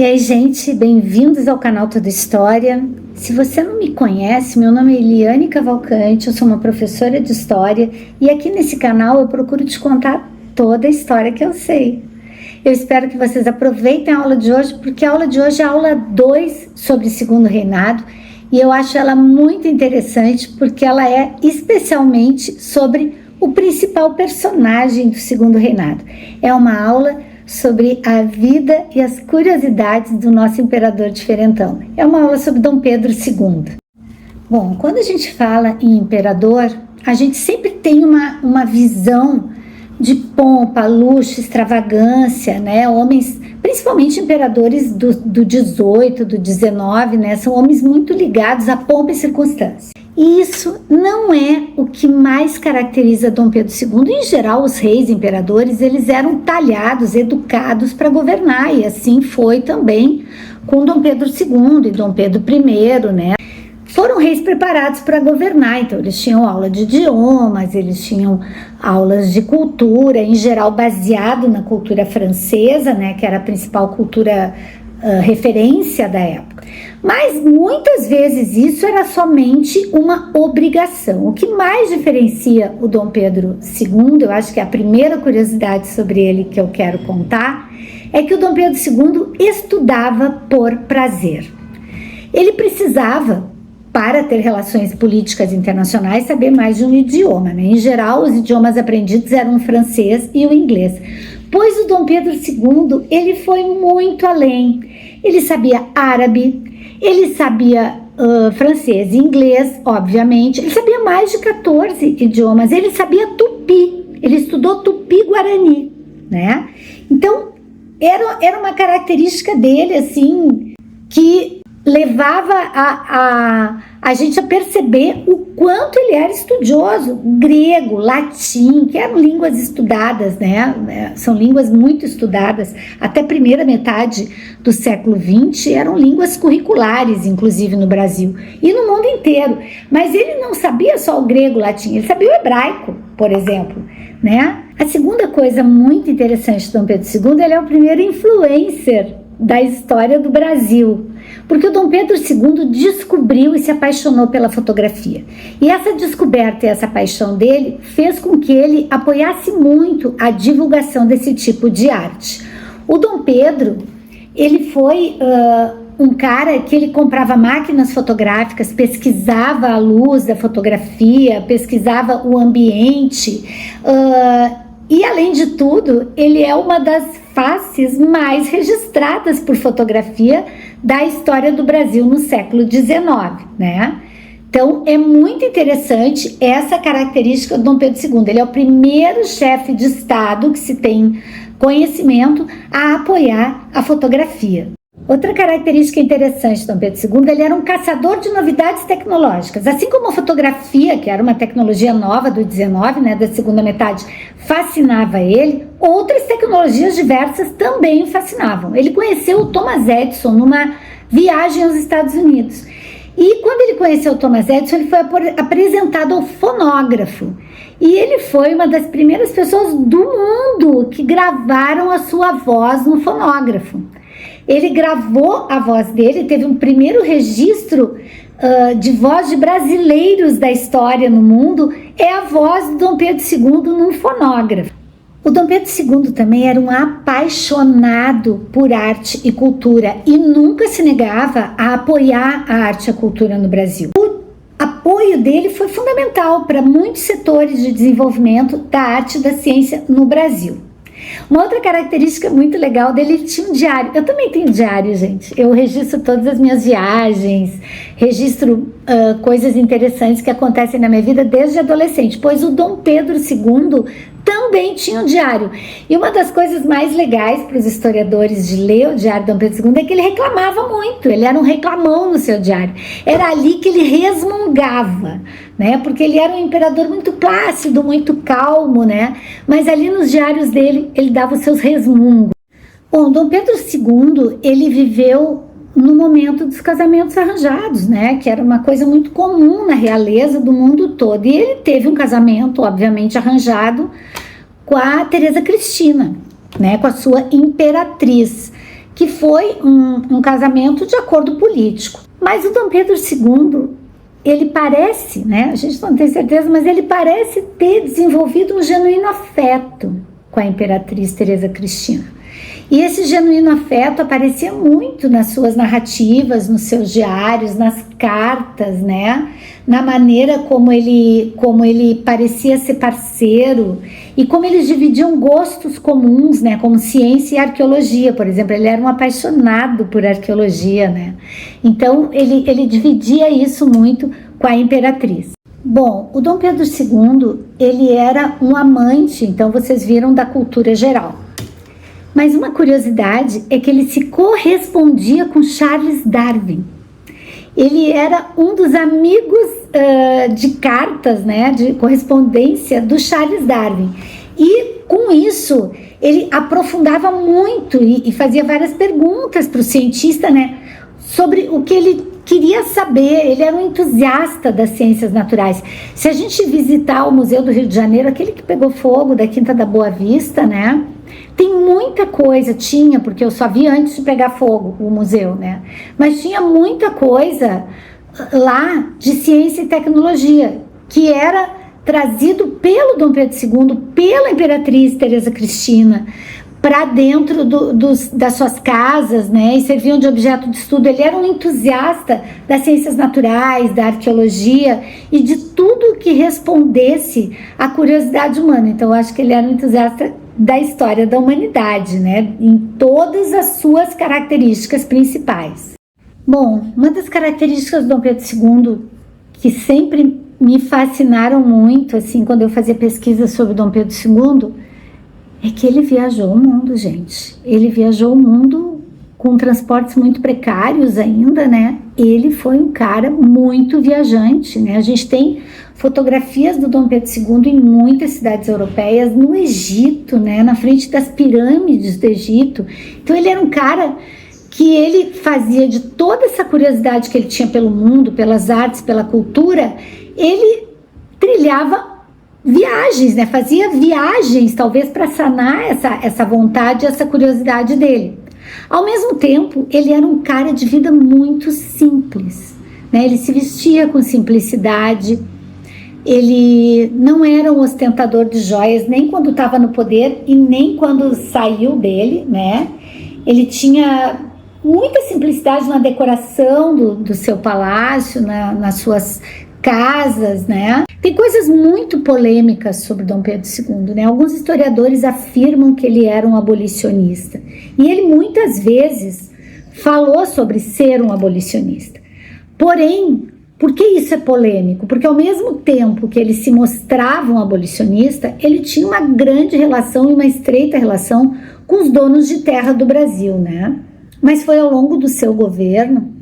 E aí, gente, bem-vindos ao canal Toda História. Se você não me conhece, meu nome é Eliane Cavalcante, eu sou uma professora de História e aqui nesse canal eu procuro te contar toda a história que eu sei. Eu espero que vocês aproveitem a aula de hoje, porque a aula de hoje é a aula 2 sobre o Segundo Reinado e eu acho ela muito interessante porque ela é especialmente sobre o principal personagem do Segundo Reinado. É uma aula sobre a vida e as curiosidades do nosso imperador diferentão. É uma aula sobre Dom Pedro II. Bom, quando a gente fala em imperador, a gente sempre tem uma visão de pompa, luxo, extravagância, né? Homens, principalmente imperadores do 18, do 19, né? São homens muito ligados à pompa e circunstância. E isso não é o que mais caracteriza Dom Pedro II. Em geral, os reis e imperadores, eles eram talhados, educados para governar, e assim foi também com Dom Pedro II e Dom Pedro I, né? Foram reis preparados para governar, então eles tinham aula de idiomas, eles tinham aulas de cultura, em geral baseado na cultura francesa, né, que era a principal cultura referência da época. Mas muitas vezes isso era somente uma obrigação. O que mais diferencia o Dom Pedro II, eu acho que é a primeira curiosidade sobre ele que eu quero contar, é que o Dom Pedro II estudava por prazer. Ele precisava, para ter relações políticas internacionais, saber mais de um idioma, né? Em geral, os idiomas aprendidos eram o francês e o inglês. Pois o Dom Pedro II, ele foi muito além. Ele sabia árabe, ele sabia francês e inglês, obviamente. Ele sabia mais de 14 idiomas. Ele sabia tupi, ele estudou tupi-guarani, né? Então, era uma característica dele, assim, que levava a gente a perceber o quanto ele era estudioso. Grego, latim, que eram línguas estudadas, né? São línguas muito estudadas. Até a primeira metade do século XX eram línguas curriculares, inclusive no Brasil e no mundo inteiro. Mas ele não sabia só o grego, o latim, ele sabia o hebraico, por exemplo, né? A segunda coisa muito interessante de Dom Pedro II, ele é o primeiro influencer da história do Brasil, porque o Dom Pedro II descobriu e se apaixonou pela fotografia. E essa descoberta e essa paixão dele fez com que ele apoiasse muito a divulgação desse tipo de arte. O Dom Pedro, ele foi um cara que ele comprava máquinas fotográficas, pesquisava a luz da fotografia, pesquisava o ambiente, e além de tudo, ele é uma das faces mais registradas por fotografia da história do Brasil no século XIX, né? Então, é muito interessante essa característica do Dom Pedro II. Ele é o primeiro chefe de Estado que se tem conhecimento a apoiar a fotografia. Outra característica interessante de Dom Pedro II, ele era um caçador de novidades tecnológicas. Assim como a fotografia, que era uma tecnologia nova do 19, né, da segunda metade, fascinava ele, outras tecnologias diversas também o fascinavam. Ele conheceu o Thomas Edison numa viagem aos Estados Unidos. E quando ele conheceu o Thomas Edison, ele foi apresentado ao fonógrafo. E ele foi uma das primeiras pessoas do mundo que gravaram a sua voz no fonógrafo. Ele gravou a voz dele, teve um primeiro registro de voz de brasileiros da história no mundo, é a voz do Dom Pedro II num fonógrafo. O Dom Pedro II também era um apaixonado por arte e cultura e nunca se negava a apoiar a arte e a cultura no Brasil. O apoio dele foi fundamental para muitos setores de desenvolvimento da arte e da ciência no Brasil. Uma outra característica muito legal dele, ele tinha um diário. Eu também tenho diário, gente. Eu registro todas as minhas viagens, registro coisas interessantes que acontecem na minha vida desde adolescente, pois o Dom Pedro II também tinha um diário. E uma das coisas mais legais para os historiadores de ler o diário de Dom Pedro II é que ele reclamava muito, ele era um reclamão no seu diário. Era ali que ele resmungava, né? Porque ele era um imperador muito plácido, muito calmo, né? Mas ali nos diários dele, ele dava os seus resmungos. Bom, Dom Pedro II, ele viveu no momento dos casamentos arranjados, né, que era uma coisa muito comum na realeza do mundo todo, e ele teve um casamento, obviamente, arranjado com a Teresa Cristina, né, com a sua imperatriz, que foi um casamento de acordo político. Mas o Dom Pedro II, ele parece, né, a gente não tem certeza, mas ele parece ter desenvolvido um genuíno afeto com a imperatriz Teresa Cristina. E esse genuíno afeto aparecia muito nas suas narrativas, nos seus diários, nas cartas, né? Na maneira como ele parecia ser parceiro e como eles dividiam gostos comuns, né? Como ciência e arqueologia, por exemplo. Ele era um apaixonado por arqueologia, né? Então, ele dividia isso muito com a imperatriz. Bom, o Dom Pedro II, ele era um amante, então vocês viram, da cultura geral. Mas uma curiosidade é que ele se correspondia com Charles Darwin. Ele era um dos amigos de cartas, né, de correspondência do Charles Darwin. E com isso, ele aprofundava muito e fazia várias perguntas para o cientista, né, sobre o que ele queria saber. Ele era um entusiasta das ciências naturais. Se a gente visitar o Museu do Rio de Janeiro, aquele que pegou fogo da Quinta da Boa Vista, né, tem muita coisa, porque eu só vi antes de pegar fogo o museu, né? Mas tinha muita coisa lá de ciência e tecnologia, que era trazido pelo Dom Pedro II, pela imperatriz Teresa Cristina, para dentro das suas casas, né? E serviam de objeto de estudo. Ele era um entusiasta das ciências naturais, da arqueologia e de tudo que respondesse à curiosidade humana. Então, eu acho que ele era um entusiasta da história da humanidade, né, em todas as suas características principais. Bom, uma das características do Dom Pedro II que sempre me fascinaram muito, assim, quando eu fazia pesquisa sobre Dom Pedro II, é que ele viajou o mundo, gente. Ele viajou o mundo com transportes muito precários ainda, né? Ele foi um cara muito viajante, né? A gente tem fotografias do Dom Pedro II em muitas cidades europeias, no Egito, né? Na frente das pirâmides do Egito. Então ele era um cara que ele fazia de toda essa curiosidade que ele tinha pelo mundo, pelas artes, pela cultura, ele trilhava viagens, né? Fazia viagens, talvez para sanar essa vontade, essa curiosidade dele. Ao mesmo tempo, ele era um cara de vida muito simples, né? Ele se vestia com simplicidade, ele não era um ostentador de joias, nem quando estava no poder e nem quando saiu dele, né? Ele tinha muita simplicidade na decoração do seu palácio, nas suas casas, né? Tem coisas muito polêmicas sobre Dom Pedro II, né? Alguns historiadores afirmam que ele era um abolicionista. E ele muitas vezes falou sobre ser um abolicionista. Porém, por que isso é polêmico? Porque ao mesmo tempo que ele se mostrava um abolicionista, ele tinha uma grande relação e uma estreita relação com os donos de terra do Brasil, né? Mas foi ao longo do seu governo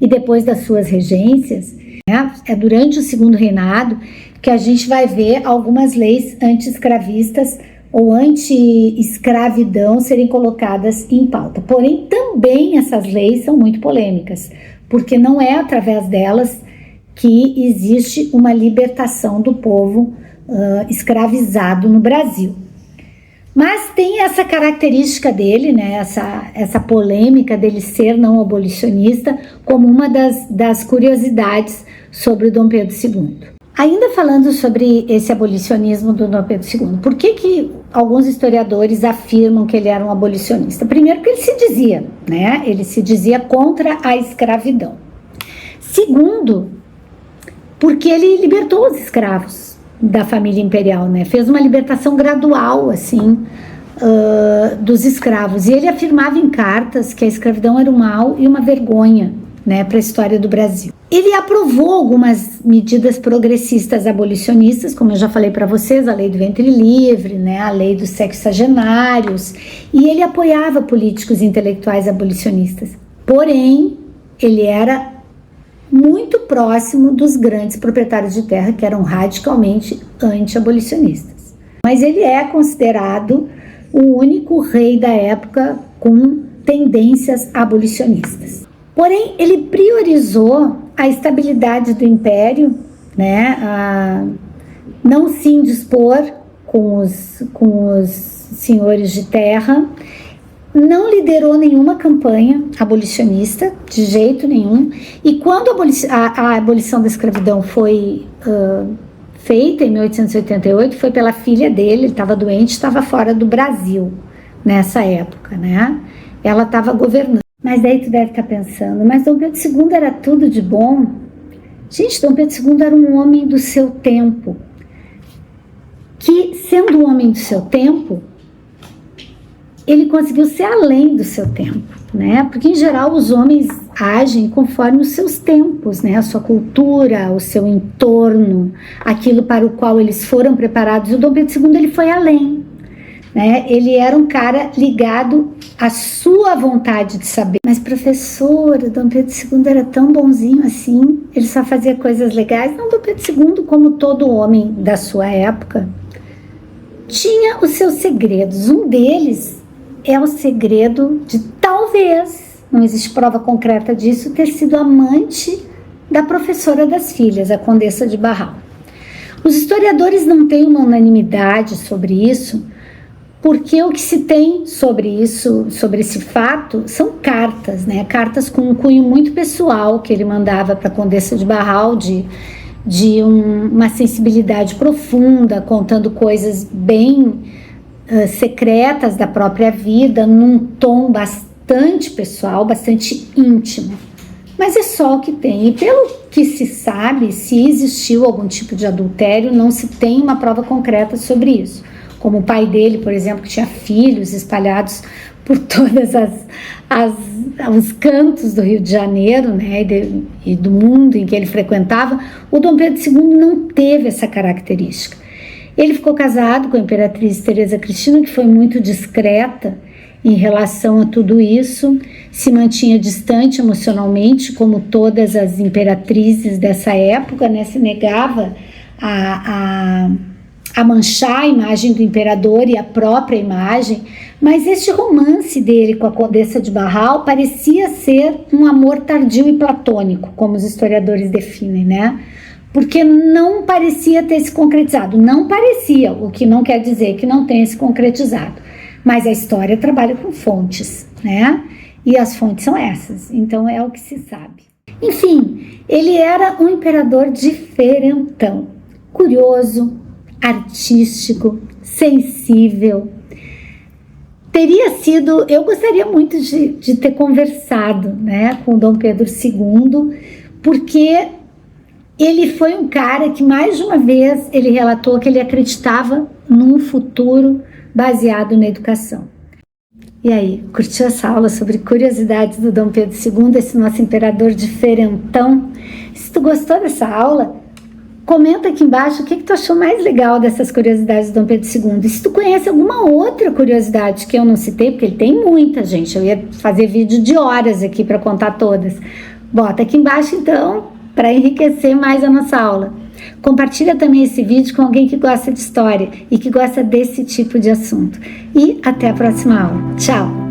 e depois das suas regências, né, durante o segundo reinado, que a gente vai ver algumas leis anti-escravistas ou anti-escravidão serem colocadas em pauta. Porém, também essas leis são muito polêmicas, porque não é através delas que existe uma libertação do povo escravizado no Brasil. Mas tem essa característica dele, né, essa polêmica dele ser não abolicionista, como uma das curiosidades sobre o Dom Pedro II. Ainda falando sobre esse abolicionismo do Dom Pedro II, por que alguns historiadores afirmam que ele era um abolicionista? Primeiro, porque ele se dizia, né, ele se dizia contra a escravidão. Segundo, porque ele libertou os escravos da família imperial, né? Fez uma libertação gradual, assim, dos escravos. E ele afirmava em cartas que a escravidão era um mal e uma vergonha, né, para a história do Brasil. Ele aprovou algumas medidas progressistas abolicionistas, como eu já falei para vocês, a lei do ventre livre, né, a lei dos sexagenários, e ele apoiava políticos e intelectuais abolicionistas. Porém, ele era muito próximo dos grandes proprietários de terra, que eram radicalmente anti-abolicionistas. Mas ele é considerado o único rei da época com tendências abolicionistas. Porém, ele priorizou a estabilidade do império, né, a não se indispor com os senhores de terra, não liderou nenhuma campanha abolicionista, de jeito nenhum, e quando a abolição da escravidão foi feita em 1888, foi pela filha dele, ele estava doente, estava fora do Brasil nessa época, né? Ela estava governando. Mas daí tu deve estar pensando, mas Dom Pedro II era tudo de bom? Gente, Dom Pedro II era um homem do seu tempo, que, sendo um homem do seu tempo, ele conseguiu ser além do seu tempo, né? Porque, em geral, os homens agem conforme os seus tempos, né? A sua cultura, o seu entorno, aquilo para o qual eles foram preparados. E o Dom Pedro II, ele foi além, né? Ele era um cara ligado à sua vontade de saber. Mas, professor, o Dom Pedro II era tão bonzinho assim, ele só fazia coisas legais. Não, Dom Pedro II, como todo homem da sua época, tinha os seus segredos. Um deles é o segredo de talvez, não existe prova concreta disso, ter sido amante da professora das filhas, a Condessa de Barral. Os historiadores não têm uma unanimidade sobre isso, porque o que se tem sobre isso, sobre esse fato, são cartas, né? Cartas com um cunho muito pessoal que ele mandava para a Condessa de Barral, uma sensibilidade profunda, contando coisas bem secretas da própria vida, num tom bastante pessoal, bastante íntimo. Mas é só o que tem. E pelo que se sabe, se existiu algum tipo de adultério, não se tem uma prova concreta sobre isso. Como o pai dele, por exemplo, que tinha filhos espalhados por todas os cantos do Rio de Janeiro, né, e do mundo em que ele frequentava, o Dom Pedro II não teve essa característica. Ele ficou casado com a imperatriz Teresa Cristina, que foi muito discreta em relação a tudo isso, se mantinha distante emocionalmente, como todas as imperatrizes dessa época, né, se negava a manchar a imagem do imperador e a própria imagem, mas este romance dele com a Condessa de Barral parecia ser um amor tardio e platônico, como os historiadores definem, né? Porque não parecia ter se concretizado. Não parecia, o que não quer dizer que não tenha se concretizado. Mas a história trabalha com fontes, né? E as fontes são essas, então é o que se sabe. Enfim, ele era um imperador diferentão, curioso, artístico, sensível. Eu gostaria muito de ter conversado, né, com Dom Pedro II, porque ele foi um cara que, mais de uma vez, ele relatou que ele acreditava num futuro baseado na educação. E aí, curtiu essa aula sobre curiosidades do Dom Pedro II, esse nosso imperador diferentão? Se tu gostou dessa aula, comenta aqui embaixo o que tu achou mais legal dessas curiosidades do Dom Pedro II. E se tu conhece alguma outra curiosidade que eu não citei, porque ele tem muita, gente, eu ia fazer vídeo de horas aqui para contar todas. Bota aqui embaixo, então, para enriquecer mais a nossa aula. Compartilha também esse vídeo com alguém que gosta de história e que gosta desse tipo de assunto. E até a próxima aula. Tchau!